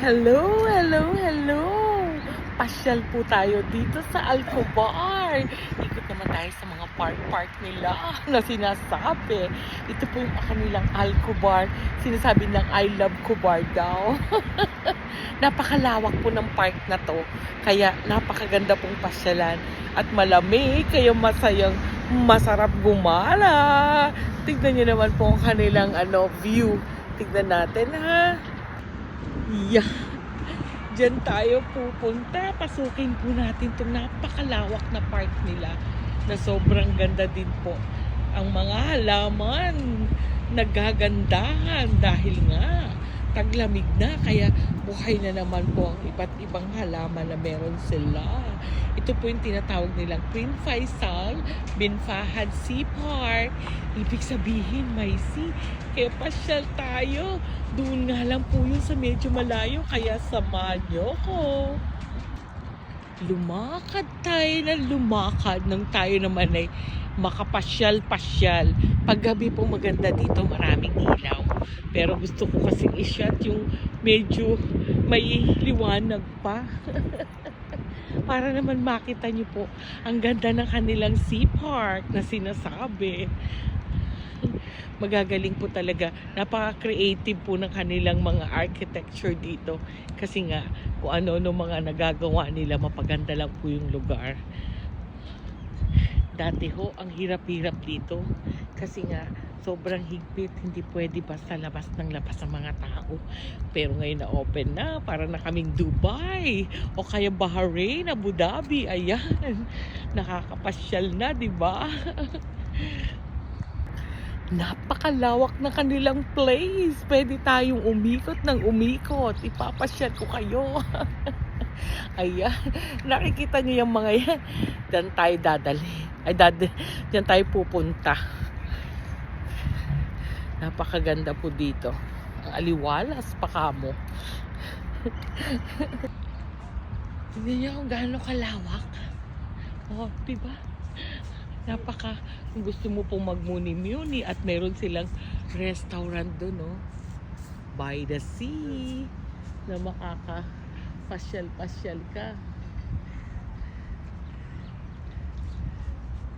Hello, hello, hello! Pasyal po tayo dito sa Alcobar. Ikot naman tayo sa mga park nila na sinasabi. Ito po yung kanilang Alcobar. Sinasabi ng I love Cobar daw. Napakalawak po ng park na to. Kaya napakaganda pong pasyalan. At malamig, kaya masarap gumala. Tignan nyo naman po ang kanilang view. Tignan natin ha. Yeah. Diyan tayo pupunta. Pasukin po natin itong napakalawak na park nila na sobrang ganda din po. Ang mga halaman nagagandahan dahil nga taglamig na, kaya buhay na naman po ang iba't ibang halaman na meron sila. Ito po yung tinatawag nilang Queen Faisal bin Fahad Sea Park. Ibig sabihin may sea, kaya pasyal tayo. Doon nga lang po yun sa medyo malayo, kaya samahan nyo ko. Lumakad tayo na lumakad nang tayo naman ay makapasyal-pasyal. Paggabi po maganda dito, maraming ilaw. Pero gusto ko kasing i-shot yung medyo may liwanag pa. Para naman makita nyo po ang ganda ng kanilang sea park na sinasabi. Magagaling po talaga. Napaka-creative po ng kanilang mga architecture dito. Kasi nga, kung ano-ano mga nagagawa nila, mapaganda lang po yung lugar. Dati ho, ang hirap-hirap dito. Kasi nga, sobrang higpit. Hindi pwede basta labas ng labas ang mga tao. Pero ngayon na open na. Para na kaming Dubai. O kaya Bahrain, Abu Dhabi. Ayan. Nakakapasyal na, di ba? Napakalawak na kanilang place. Pwede tayong umikot ng umikot. Ipapasyal ko kayo. Ayan. Nakikita niyo yung mga yan. Diyan tayo dadali. Diyan tayo pupunta. Napakaganda po dito. Ang aliwalas pa kamo. Tignan niyo kung gaano kalawak. Oh, diba? Kung gusto mo pong magmuni-muni at meron silang restaurant doon, no? By the sea, na makakapasyal-pasyal ka.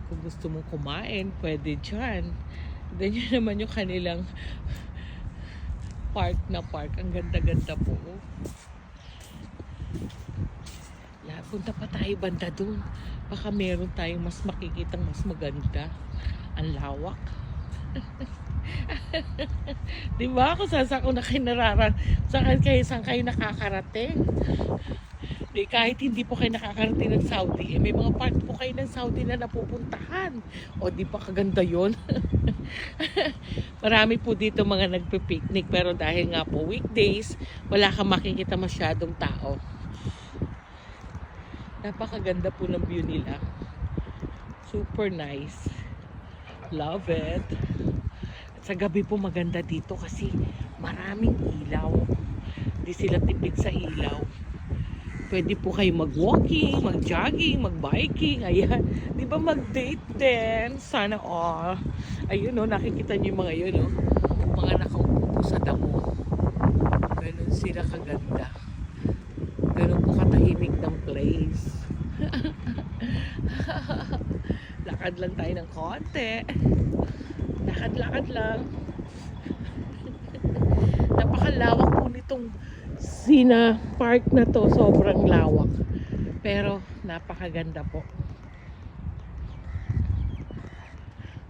Kung gusto mong kumain, pwede dyan. Then yun naman yung kanilang park na park. Ang ganda-ganda po. Punta pa tayo banda doon. Baka meron tayong mas makikitang mas maganda. Ang lawak. Diba? Kung saan na kayo saan kayo nakakarating. Di, kahit hindi po kayo nakakarating ng Saudi, may mga part po kayo ng Saudi na napupuntahan. O di ba kaganda yun? Marami po dito mga nagpe-picnic, pero dahil nga po weekdays, wala kang makikita masyadong tao. Napakaganda po ng view nila. Super nice. Love it. At sa gabi po maganda dito kasi maraming ilaw. Hindi sila tipid sa ilaw. Pwede po kayo mag-walking, mag-jogging, mag-biking. Ayan. Di ba mag-date din? Sana all. Ayun o, nakikita niyo yung mga yun o. Mga nakaupo po sa damo. Ganun sila kaganda. Ganun po katahimik ng place. Lakad lang tayo ng konti. Lakad-lakad lang. Napakalawak po nitong Sina Park na to. Sobrang lawak. Pero napakaganda po.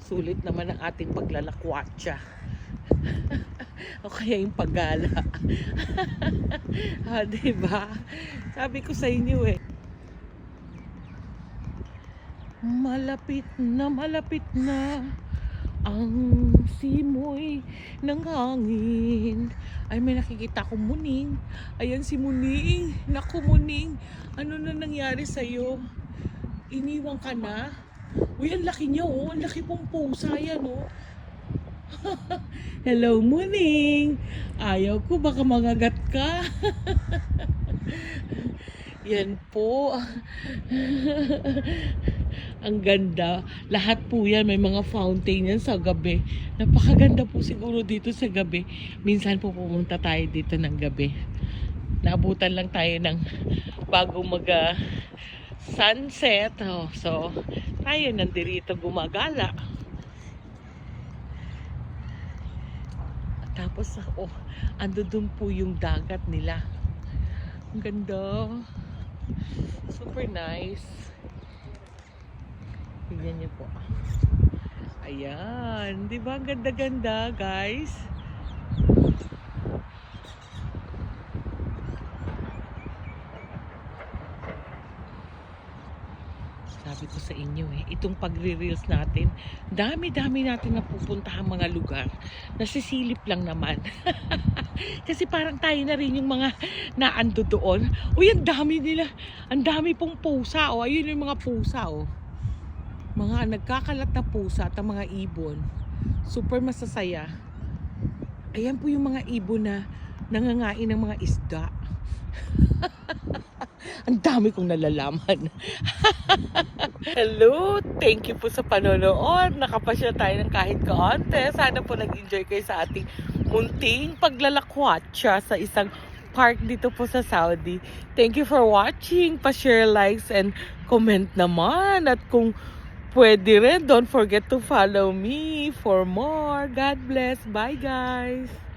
Sulit naman ang ating paglalakwatsa. O kaya yung paggala. Diba? Sabi ko sa inyo eh. Malapit na ang simoy ng hangin. Ay, may nakikita ko muning. Ayan si Muning. Naku Muning, ano na nangyari sa'yo? Iniwan ka na? Uy, ang laki niya oh. Ang laki pong pusa yan oh. Hello Muning. Ayaw ko, baka mangagat ka. Yan po. Ang ganda. Lahat po yan, may mga fountain yan sa gabi. Napakaganda po siguro dito sa gabi. Minsan po pumunta tayo dito ng gabi. Naabutan lang tayo ng bago mag sunset. Oh, so, tayo nandirito gumagala. Tapos, oh, ando dun po yung dagat nila. Ang ganda. Super nice. Tingnan niyo po. Ayan. Di ba? Ang ganda-ganda, guys. Sabi ko sa inyo itong pagre-reels natin, dami-dami natin napupuntahan mga lugar. Nasisilip lang naman. Kasi parang tayo na rin yung mga naando doon. Uy, ang dami nila. Ang dami pong pusa. Oh, ayun yung mga pusa. Oh. Mga nagkakalat na pusa at mga ibon. Super masasaya. Ayan po yung mga ibon na nangangain ng mga isda. Ang dami kong nalalaman. Hello! Thank you po sa panonood. Nakapasya tayo ng kahit kaonte. Sana po nag-enjoy kayo sa ating munting paglalakwatsa sa isang park dito po sa Saudi. Thank you for watching. Pa-share, likes, and comment naman. At kung pwede rin, don't forget to follow me for more. God bless. Bye, guys!